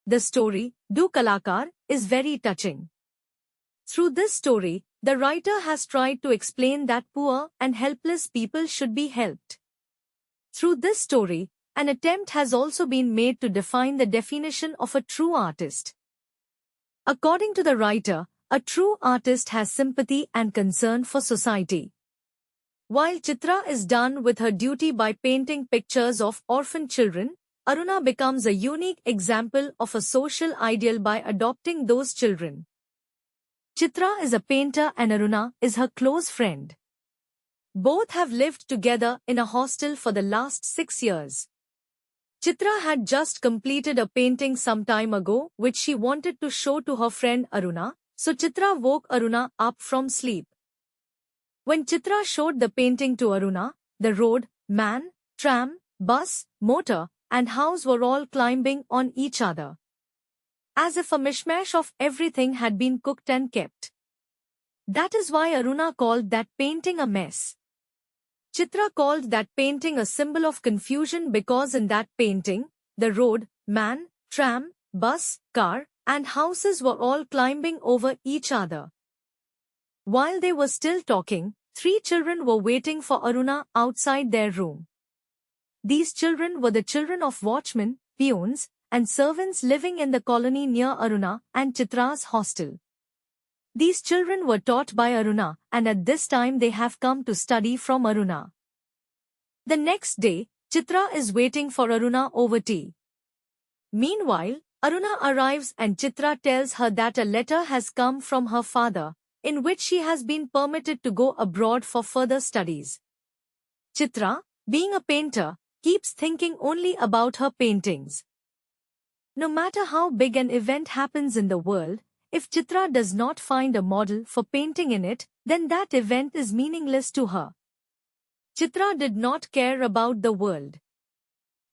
The story, Do Kalakar, is very touching. Through this story, the writer has tried to explain that poor and helpless people should be helped. Through this story, an attempt has also been made to define the definition of a true artist. According to the writer, a true artist has sympathy and concern for society. While Chitra is done with her duty by painting pictures of orphan children, Aruna becomes a unique example of a social ideal by adopting those children. Chitra is a painter and Aruna is her close friend. Both have lived together in a hostel for the last 6 years. Chitra had just completed a painting some time ago which she wanted to show to her friend Aruna, so Chitra woke Aruna up from sleep. When Chitra showed the painting to Aruna, the road, man, tram, bus, motor, and house were all climbing on each other, as if a mishmash of everything had been cooked and kept. That is why Aruna called that painting a mess. Chitra called that painting a symbol of confusion because in that painting, the road, man, tram, bus, car, and houses were all climbing over each other. While they were still talking, 3 children were waiting for Aruna outside their room. These children were the children of watchmen, peons, and servants living in the colony near Aruna and Chitra's hostel. These children were taught by Aruna, and at this time they have come to study from Aruna. The next day, Chitra is waiting for Aruna over tea. Meanwhile, Aruna arrives and Chitra tells her that a letter has come from her father, in which she has been permitted to go abroad for further studies. Chitra, being a painter, keeps thinking only about her paintings. No matter how big an event happens in the world, if Chitra does not find a model for painting in it, then that event is meaningless to her. Chitra did not care about the world.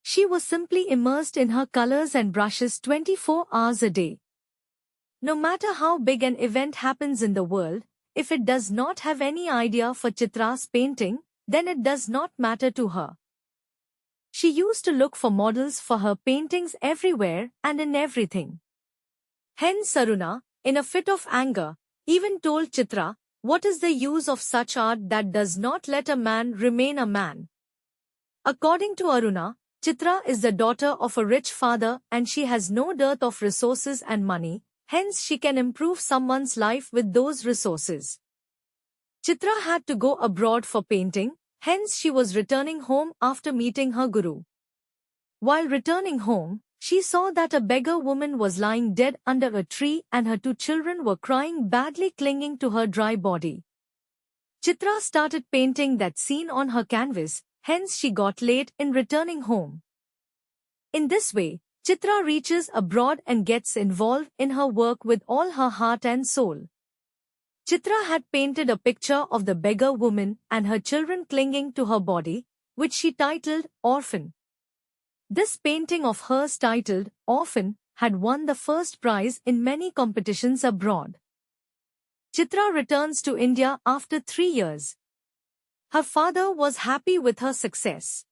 She was simply immersed in her colors and brushes 24 hours a day. No matter how big an event happens in the world, if it does not have any idea for Chitra's painting, then it does not matter to her. She used to look for models for her paintings everywhere and in everything. Hence Aruna, in a fit of anger, even told Chitra, "What is the use of such art that does not let a man remain a man?" According to Aruna, Chitra is the daughter of a rich father and she has no dearth of resources and money, hence she can improve someone's life with those resources. Chitra had to go abroad for painting, hence she was returning home after meeting her guru. While returning home, she saw that a beggar woman was lying dead under a tree and her 2 children were crying badly clinging to her dry body. Chitra started painting that scene on her canvas, hence she got late in returning home. In this way, Chitra reaches abroad and gets involved in her work with all her heart and soul. Chitra had painted a picture of the beggar woman and her children clinging to her body, which she titled Orphan. This painting of hers titled Orphan had won the first prize in many competitions abroad. Chitra returns to India after 3 years. Her father was happy with her success.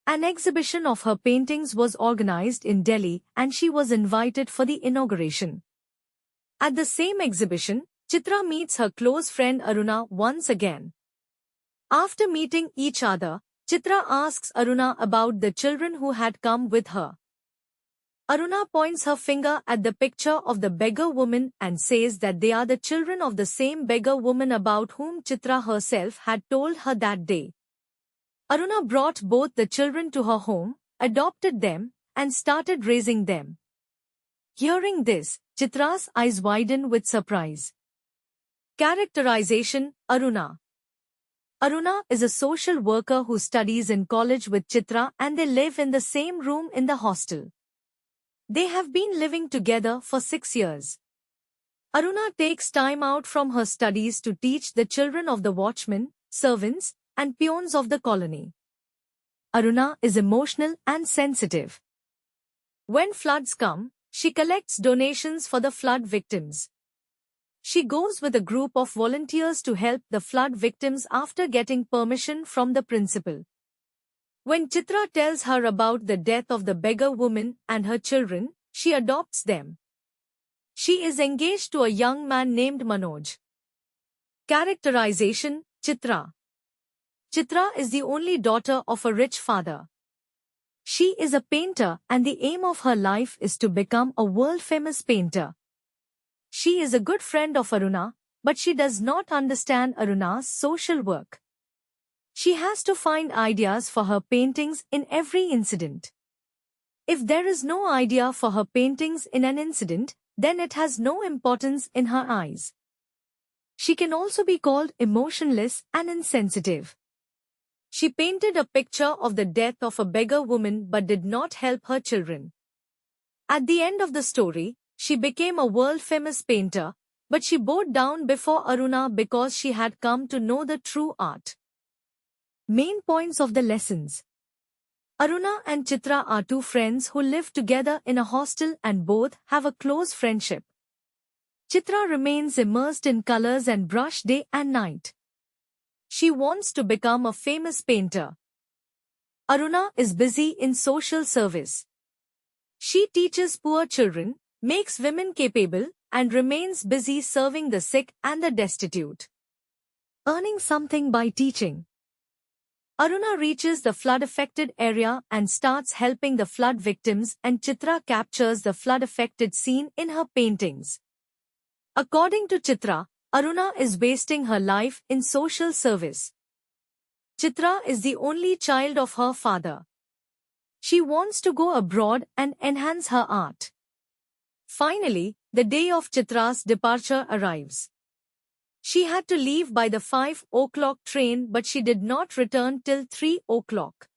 An exhibition of her paintings was organized in Delhi and she was invited for the inauguration. At the same exhibition, Chitra meets her close friend Aruna once again. After meeting each other, Chitra asks Aruna about the children who had come with her. Aruna points her finger at the picture of the beggar woman and says that they are the children of the same beggar woman about whom Chitra herself had told her that day. Aruna brought both the children to her home, adopted them, and started raising them. Hearing this, Chitra's eyes widen with surprise. Characterization: Aruna. Aruna is a social worker who studies in college with Chitra and they live in the same room in the hostel. They have been living together for 6 years. Aruna takes time out from her studies to teach the children of the watchmen, servants, and peons of the colony. Aruna is emotional and sensitive. When floods come, she collects donations for the flood victims. She goes with a group of volunteers to help the flood victims after getting permission from the principal. When Chitra tells her about the death of the beggar woman and her children, she adopts them. She is engaged to a young man named Manoj. Characterization: Chitra. Chitra is the only daughter of a rich father. She is a painter and the aim of her life is to become a world-famous painter. She is a good friend of Aruna, but she does not understand Aruna's social work. She has to find ideas for her paintings in every incident. If there is no idea for her paintings in an incident, then it has no importance in her eyes. She can also be called emotionless and insensitive. She painted a picture of the death of a beggar woman but did not help her children. At the end of the story, she became a world-famous painter, but she bowed down before Aruna because she had come to know the true art. Main points of the lessons. Aruna and Chitra are two friends who live together in a hostel and both have a close friendship. Chitra remains immersed in colors and brush day and night. She wants to become a famous painter. Aruna is busy in social service. She teaches poor children, makes women capable, and remains busy serving the sick and the destitute. Earning something by teaching. Aruna reaches the flood-affected area and starts helping the flood victims, and Chitra captures the flood-affected scene in her paintings. According to Chitra, Aruna is wasting her life in social service. Chitra is the only child of her father. She wants to go abroad and enhance her art. Finally, the day of Chitra's departure arrives. She had to leave by the 5 o'clock train, but she did not return till 3 o'clock.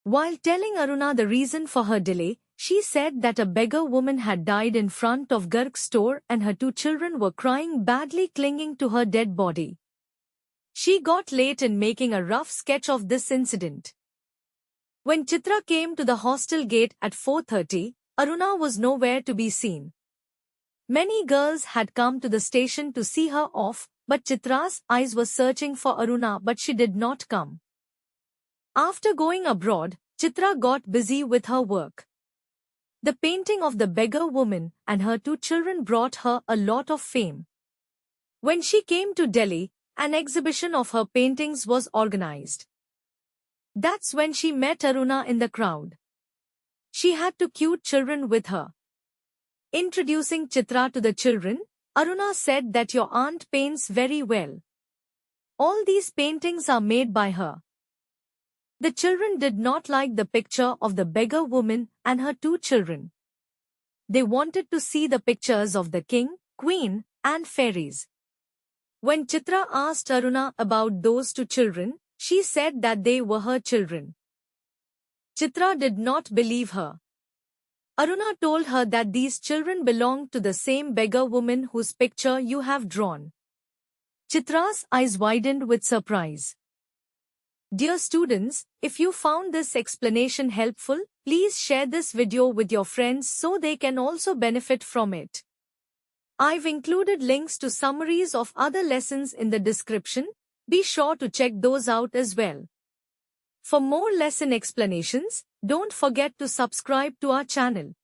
While telling Aruna the reason for her delay, she said that a beggar woman had died in front of Garg's store and her 2 children were crying badly clinging to her dead body. She got late in making a rough sketch of this incident. When Chitra came to the hostel gate at 4:30, Aruna was nowhere to be seen. Many girls had come to the station to see her off, but Chitra's eyes were searching for Aruna, but she did not come. After going abroad, Chitra got busy with her work. The painting of the beggar woman and her 2 children brought her a lot of fame. When she came to Delhi, an exhibition of her paintings was organized. That's when she met Aruna in the crowd. She had 2 cute children with her. Introducing Chitra to the children, Aruna said that your aunt paints very well. All these paintings are made by her. The children did not like the picture of the beggar woman and her 2 children. They wanted to see the pictures of the king, queen, and fairies. When Chitra asked Aruna about those 2 children, she said that they were her children. Chitra did not believe her. Aruna told her that these children belonged to the same beggar woman whose picture you have drawn. Chitra's eyes widened with surprise. Dear students, if you found this explanation helpful, please share this video with your friends so they can also benefit from it. I've included links to summaries of other lessons in the description. Be sure to check those out as well. For more lesson explanations, don't forget to subscribe to our channel.